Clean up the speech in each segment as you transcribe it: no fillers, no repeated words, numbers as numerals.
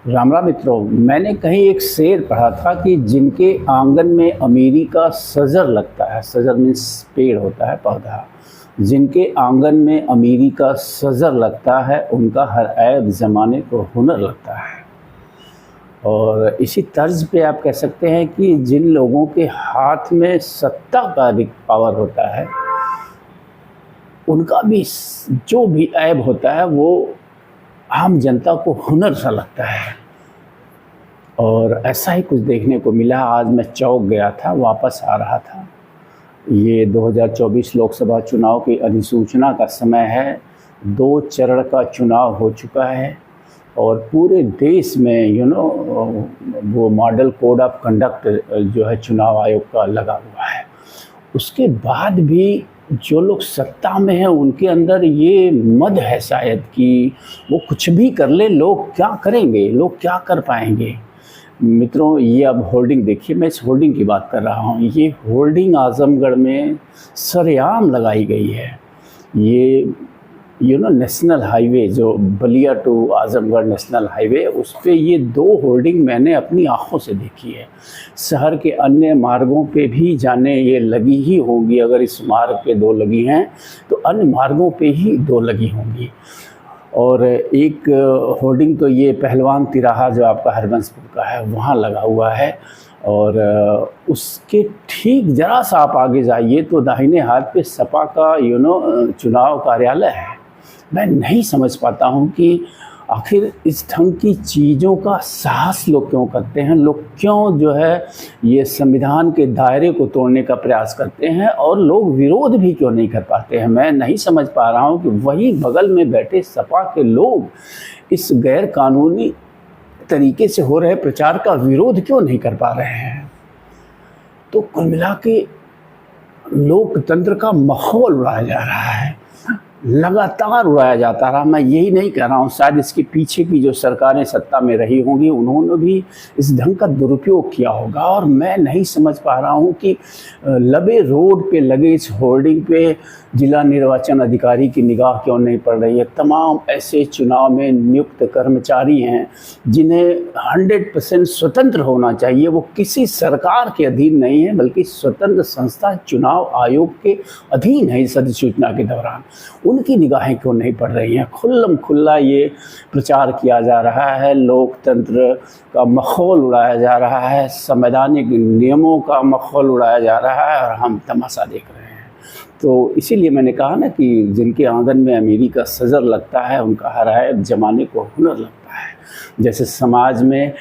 राम राम मित्रों, मैंने कहीं एक शेर पढ़ा था कि जिनके आंगन में अमीरी का सजर लगता है, सजर मीन्स पेड़ होता है, पौधा। जिनके आंगन में अमीरी का सजर लगता है उनका हर ऐब ज़माने को हुनर लगता है। और इसी तर्ज पे आप कह सकते हैं कि जिन लोगों के हाथ में सत्ता का अधिक पावर होता है उनका भी जो भी ऐब होता है वो आम जनता को हुनर सा लगता है। और ऐसा ही कुछ देखने को मिला। आज मैं चौक गया था, वापस आ रहा था। ये 2024 लोकसभा चुनाव की अधिसूचना का समय है। 2 चरण का चुनाव हो चुका है और पूरे देश में वो मॉडल कोड ऑफ कंडक्ट जो है चुनाव आयोग का लगा हुआ है। उसके बाद भी जो लोग सत्ता में हैं उनके अंदर ये मद है शायद कि वो कुछ भी कर ले, लोग क्या करेंगे, लोग क्या कर पाएंगे। मित्रों, ये अब होर्डिंग देखिए, मैं इस होर्डिंग की बात कर रहा हूँ। ये होर्डिंग आजमगढ़ में सरेआम लगाई गई है। ये नेशनल हाईवे जो Ballia to Azamgarh national highway, उस पे ये 2 होर्डिंग मैंने अपनी आँखों से देखी है। शहर के अन्य मार्गों पे भी जाने ये लगी ही होंगी। अगर इस मार्ग पे 2 लगी हैं तो अन्य मार्गों पे ही 2 लगी होंगी। और एक होर्डिंग तो ये पहलवान तिराहा जो आपका हरबंसपुर का है वहाँ लगा हुआ है। और उसके ठीक ज़रा सा आप आगे जाइए तो दाहिने हाथ पे सपा का चुनाव कार्यालय है। मैं नहीं समझ पाता हूँ कि आखिर इस ढंग की चीज़ों का साहस लोग क्यों करते हैं। लोग क्यों जो है ये संविधान के दायरे को तोड़ने का प्रयास करते हैं और लोग विरोध भी क्यों नहीं कर पाते हैं। मैं नहीं समझ पा रहा हूँ कि वही बगल में बैठे सपा के लोग इस गैर कानूनी तरीके से हो रहे प्रचार का विरोध क्यों नहीं कर पा रहे हैं। तो कुल मिला के लोकतंत्र का माहौल उड़ाया जा रहा है, लगातार उड़ाया जाता रहा। मैं यही नहीं कह रहा हूँ, शायद इसके पीछे की जो सरकारें सत्ता में रही होंगी उन्होंने भी इस ढंग का दुरुपयोग किया होगा। और मैं नहीं समझ पा रहा हूँ कि लबे रोड पे लगे इस होर्डिंग पे जिला निर्वाचन अधिकारी की निगाह क्यों नहीं पड़ रही है। तमाम ऐसे चुनाव में नियुक्त कर्मचारी हैं जिन्हें 100% स्वतंत्र होना चाहिए। वो किसी सरकार के अधीन नहीं है बल्कि स्वतंत्र संस्था चुनाव आयोग के अधीन है। इस अधिसूचना के दौरान उनकी निगाहें क्यों नहीं पड़ रही हैं। खुल्लम खुल्ला ये प्रचार किया जा रहा है, लोकतंत्र का माहौल उड़ाया जा रहा है, संवैधानिक नियमों का माहौल उड़ाया जा रहा है और हम तमाशा देख रहे हैं। तो इसीलिए मैंने कहा ना कि जिनके आंगन में अमीरी का सजर लगता है उनका हर ऐब ज़माने को हुनर लगता है। जैसे समाज में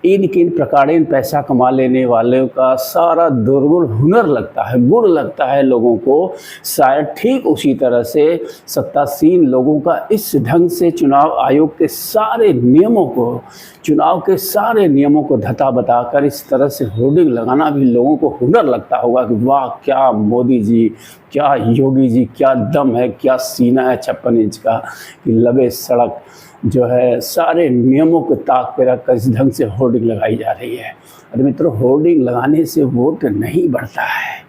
इन प्रकारेण पैसा कमा लेने वालों का सारा दुर्गुण हुनर लगता है, गुण लगता है लोगों को। शायद ठीक उसी तरह से सत्तासीन लोगों का इस ढंग से चुनाव आयोग के सारे नियमों को, चुनाव के सारे नियमों को धता बताकर इस तरह से होर्डिंग लगाना भी लोगों को हुनर लगता होगा कि वाह, क्या मोदी जी, क्या योगी जी, क्या दम है, क्या सीना है 56 इंच का कि लबे सड़क जो है सारे नियमों को ताक पे रखकर इस ढंग से होर्डिंग लगाई जा रही है। अरे मित्रों, होर्डिंग लगाने से वोट नहीं बढ़ता है,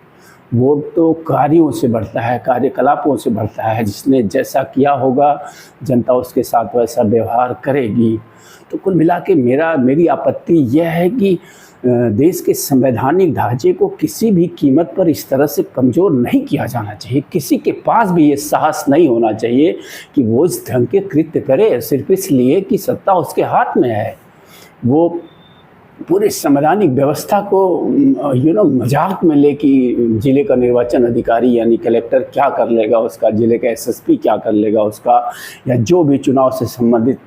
वोट तो कार्यों से बढ़ता है, कार्यकलापों से बढ़ता है। जिसने जैसा किया होगा जनता उसके साथ वैसा व्यवहार करेगी। तो कुल मिला के मेरी आपत्ति यह है कि देश के संवैधानिक ढांचे को किसी भी कीमत पर इस तरह से कमज़ोर नहीं किया जाना चाहिए। किसी के पास भी ये साहस नहीं होना चाहिए कि वो इस ढंग के कृत्य करे सिर्फ इसलिए कि सत्ता उसके हाथ में है। वो पूरे संवैधानिक व्यवस्था को मजाक में ले कि ज़िले का निर्वाचन अधिकारी यानी कलेक्टर क्या कर लेगा उसका, ज़िले का एसएसपी क्या कर लेगा उसका, या जो भी चुनाव से संबंधित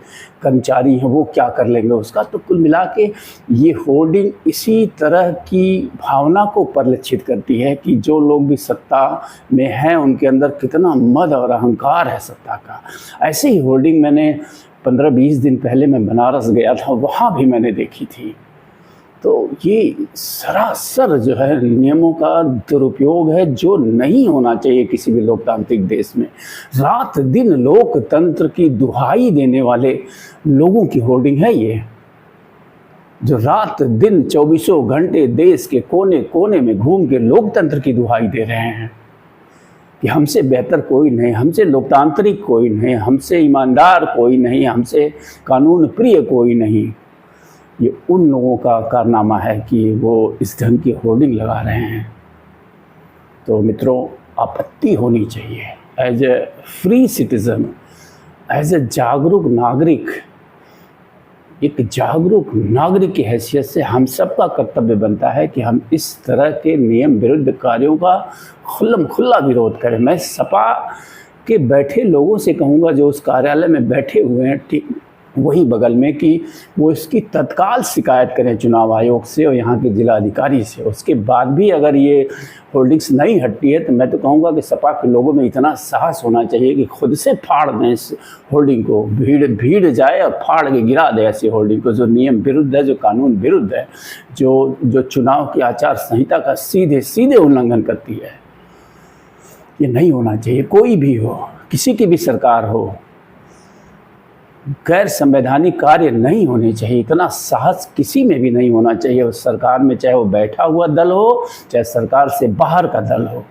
कर्मचारी हैं वो क्या कर लेंगे उसका। तो कुल मिला के ये होर्डिंग इसी तरह की भावना को परिलक्षित करती है कि जो लोग भी सत्ता में हैं उनके अंदर कितना मद और अहंकार है सत्ता का। ऐसे ही होर्डिंग मैंने 15-20 दिन पहले मैं बनारस गया था, वहाँ भी मैंने देखी थी। तो ये सरासर जो है नियमों का दुरुपयोग है जो नहीं होना चाहिए किसी भी लोकतांत्रिक देश में। रात दिन लोकतंत्र की दुहाई देने वाले लोगों की होर्डिंग है ये, जो रात दिन 24 घंटे देश के कोने कोने में घूम के लोकतंत्र की दुहाई दे रहे हैं कि हमसे बेहतर कोई नहीं, हमसे लोकतांत्रिक कोई नहीं, हमसे ईमानदार कोई नहीं, हमसे कानून प्रिय कोई नहीं। ये उन लोगों का कारनामा है कि वो इस ढंग की होर्डिंग लगा रहे हैं। तो मित्रों, आपत्ति होनी चाहिए। As a free citizen, as a जागरूक नागरिक, एक जागरूक नागरिक की हैसियत से हम सबका कर्तव्य बनता है कि हम इस तरह के नियम विरुद्ध कार्यों का खुल्लम खुल्ला विरोध करें। मैं सपा के बैठे लोगों से कहूँगा जो उस कार्यालय में बैठे हुए हैं ठीक वही बगल में, कि वो इसकी तत्काल शिकायत करें चुनाव आयोग से और यहाँ के जिला अधिकारी से। उसके बाद भी अगर ये होल्डिंग्स नहीं हटती है तो मैं तो कहूँगा कि सपा के लोगों में इतना साहस होना चाहिए कि खुद से फाड़ दें इस होल्डिंग को। भीड़ जाए और फाड़ के गिरा दे ऐसी होल्डिंग को, जो नियम विरुद्ध है, जो कानून विरुद्ध है, जो चुनाव की आचार संहिता का सीधे उल्लंघन करती है। ये नहीं होना चाहिए। कोई भी हो, किसी की भी सरकार हो, गैर संवैधानिक कार्य नहीं होने चाहिए। इतना साहस किसी में भी नहीं होना चाहिए उस सरकार में, चाहे वो बैठा हुआ दल हो, चाहे सरकार से बाहर का दल हो।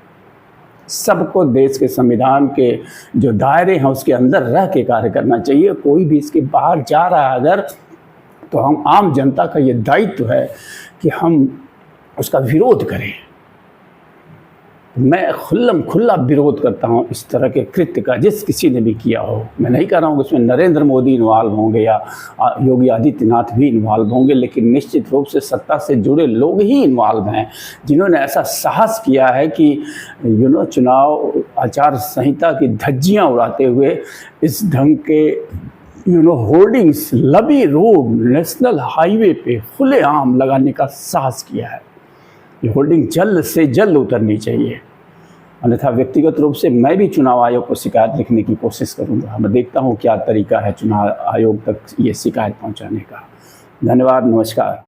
सबको देश के संविधान के जो दायरे हैं उसके अंदर रह के कार्य करना चाहिए। कोई भी इसके बाहर जा रहा है अगर, तो हम आम जनता का ये दायित्व है कि हम उसका विरोध करें। मैं खुल्लम खुल्ला विरोध करता हूँ इस तरह के कृत्य का, जिस किसी ने भी किया हो। मैं नहीं कह रहा हूँ कि उसमें नरेंद्र मोदी इन्वॉल्व होंगे या योगी आदित्यनाथ भी इन्वॉल्व होंगे, लेकिन निश्चित रूप से सत्ता से जुड़े लोग ही इन्वॉल्व हैं जिन्होंने ऐसा साहस किया है कि चुनाव आचार संहिता की धज्जियाँ उड़ाते हुए इस ढंग के होर्डिंग्स लबी रोड नेशनल हाईवे पे खुलेआम लगाने का साहस किया है। ये होल्डिंग जल्द से जल्द उतरनी चाहिए, अन्यथा व्यक्तिगत रूप से मैं भी चुनाव आयोग को शिकायत लिखने की कोशिश करूंगा। मैं देखता हूं क्या तरीका है चुनाव आयोग तक ये शिकायत पहुंचाने का। धन्यवाद, नमस्कार।